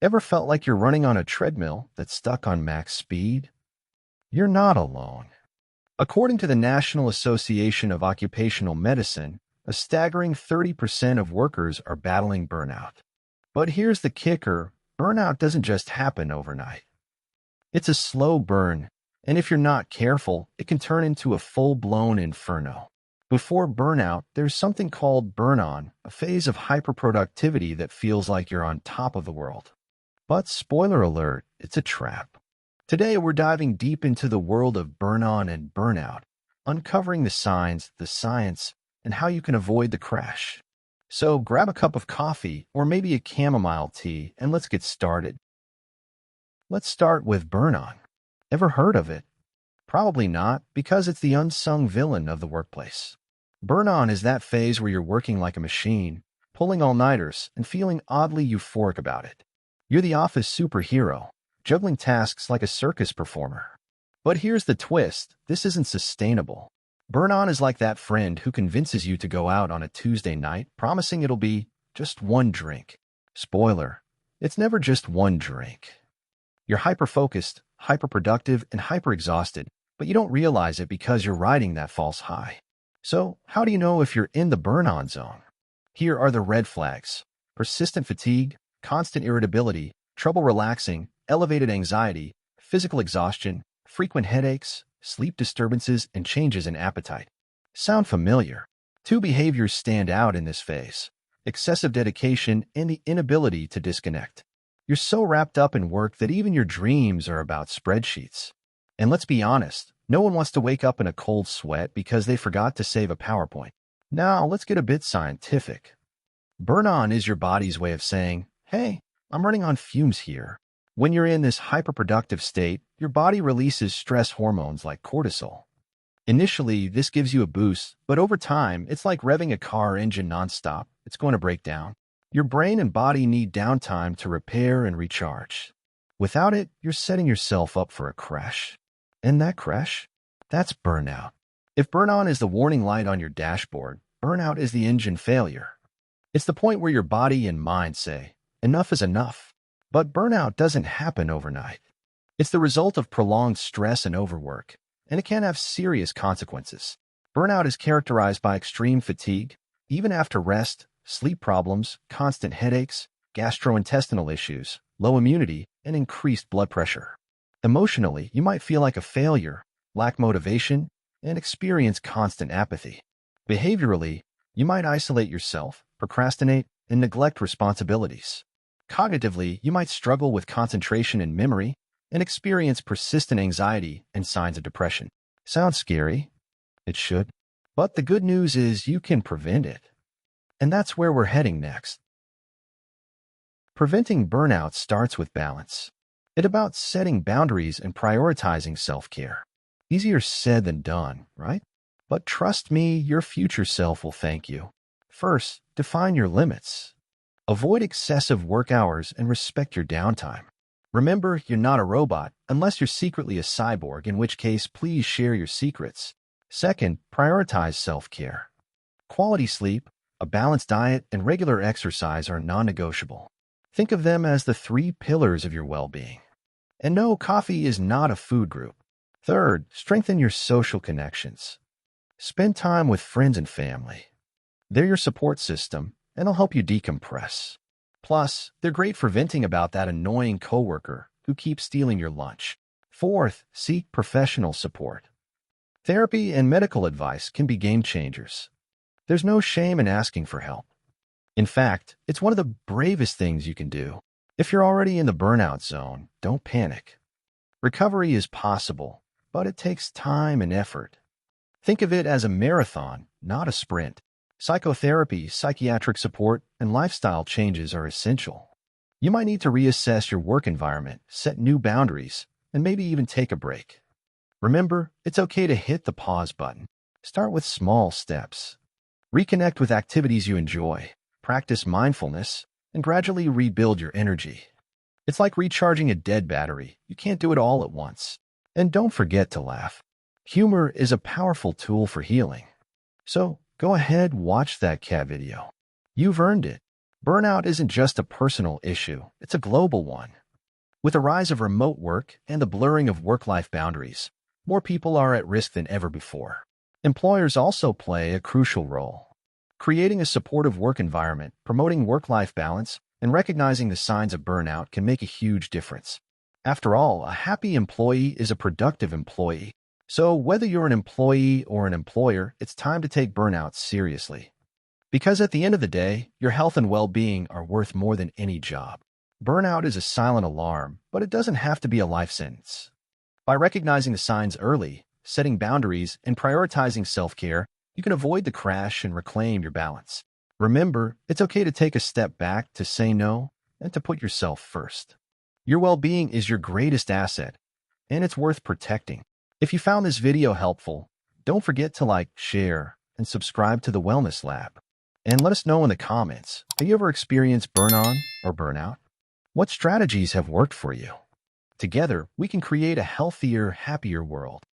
Ever felt like you're running on a treadmill that's stuck on max speed? You're not alone. According to the National Association of Occupational Medicine, a staggering 30% of workers are battling burnout. But here's the kicker: burnout doesn't just happen overnight. It's a slow burn, and if you're not careful, it can turn into a full-blown inferno. Before burnout, there's something called burn-on, a phase of hyperproductivity that feels like you're on top of the world. But spoiler alert, it's a trap. Today, we're diving deep into the world of burn-on and burnout, uncovering the signs, the science, and how you can avoid the crash. So grab a cup of coffee or maybe a chamomile tea and let's get started. Let's start with burn-on. Ever heard of it? Probably not, because it's the unsung villain of the workplace. Burn-on is that phase where you're working like a machine, pulling all-nighters, and feeling oddly euphoric about it. You're the office superhero, juggling tasks like a circus performer. But here's the twist: this isn't sustainable. Burn-on is like that friend who convinces you to go out on a Tuesday night, promising it'll be just one drink. Spoiler, it's never just one drink. You're hyper-focused, hyper-productive, and hyper-exhausted, but you don't realize it because you're riding that false high. So, how do you know if you're in the burn-on zone? Here are the red flags: persistent fatigue, constant irritability, trouble relaxing, elevated anxiety, physical exhaustion, frequent headaches, sleep disturbances, and changes in appetite. Sound familiar? Two behaviors stand out in this phase: excessive dedication and the inability to disconnect. You're so wrapped up in work that even your dreams are about spreadsheets. And let's be honest, no one wants to wake up in a cold sweat because they forgot to save a PowerPoint. Now, let's get a bit scientific. Burn-on is your body's way of saying, hey, I'm running on fumes here. When you're in this hyperproductive state, your body releases stress hormones like cortisol. Initially, this gives you a boost, but over time, it's like revving a car engine nonstop. It's going to break down. Your brain and body need downtime to repair and recharge. Without it, you're setting yourself up for a crash. And that crash? That's burnout. If burn-on is the warning light on your dashboard, burnout is the engine failure. It's the point where your body and mind say, enough is enough. But burnout doesn't happen overnight. It's the result of prolonged stress and overwork, and it can have serious consequences. Burnout is characterized by extreme fatigue, even after rest, sleep problems, constant headaches, gastrointestinal issues, low immunity, and increased blood pressure. Emotionally, you might feel like a failure, lack motivation, and experience constant apathy. Behaviorally, you might isolate yourself, procrastinate, and neglect responsibilities. Cognitively, you might struggle with concentration and memory and experience persistent anxiety and signs of depression. Sounds scary? It should. But the good news is you can prevent it. And that's where we're heading next. Preventing burnout starts with balance. It's about setting boundaries and prioritizing self-care. Easier said than done, right? But trust me, your future self will thank you. First, define your limits. Avoid excessive work hours and respect your downtime. Remember, you're not a robot, unless you're secretly a cyborg, in which case, please share your secrets. Second, prioritize self-care. Quality sleep, a balanced diet, and regular exercise are non-negotiable. Think of them as the 3 pillars of your well-being. And no, coffee is not a food group. Third, strengthen your social connections. Spend time with friends and family. They're your support system, and they'll help you decompress. Plus, they're great for venting about that annoying coworker who keeps stealing your lunch. Fourth, seek professional support. Therapy and medical advice can be game changers. There's no shame in asking for help. In fact, it's one of the bravest things you can do. If you're already in the burnout zone, don't panic. Recovery is possible, but it takes time and effort. Think of it as a marathon, not a sprint. Psychotherapy, psychiatric support, and lifestyle changes are essential. You might need to reassess your work environment, set new boundaries, and maybe even take a break. Remember, it's okay to hit the pause button. Start with small steps. Reconnect with activities you enjoy, practice mindfulness, and gradually rebuild your energy. It's like recharging a dead battery. You can't do it all at once. And don't forget to laugh. Humor is a powerful tool for healing. So, go ahead, watch that cat video. You've earned it. Burnout isn't just a personal issue, it's a global one. With the rise of remote work and the blurring of work-life boundaries, more people are at risk than ever before. Employers also play a crucial role. Creating a supportive work environment, promoting work-life balance, and recognizing the signs of burnout can make a huge difference. After all, a happy employee is a productive employee. So whether you're an employee or an employer, it's time to take burnout seriously. Because at the end of the day, your health and well-being are worth more than any job. Burnout is a silent alarm, but it doesn't have to be a life sentence. By recognizing the signs early, setting boundaries, and prioritizing self-care, you can avoid the crash and reclaim your balance. Remember, it's okay to take a step back, to say no, and to put yourself first. Your well-being is your greatest asset, and it's worth protecting. If you found this video helpful, don't forget to like, share, and subscribe to the Wellness Lab. And let us know in the comments, have you ever experienced burn-on or burnout? What strategies have worked for you? Together, we can create a healthier, happier world.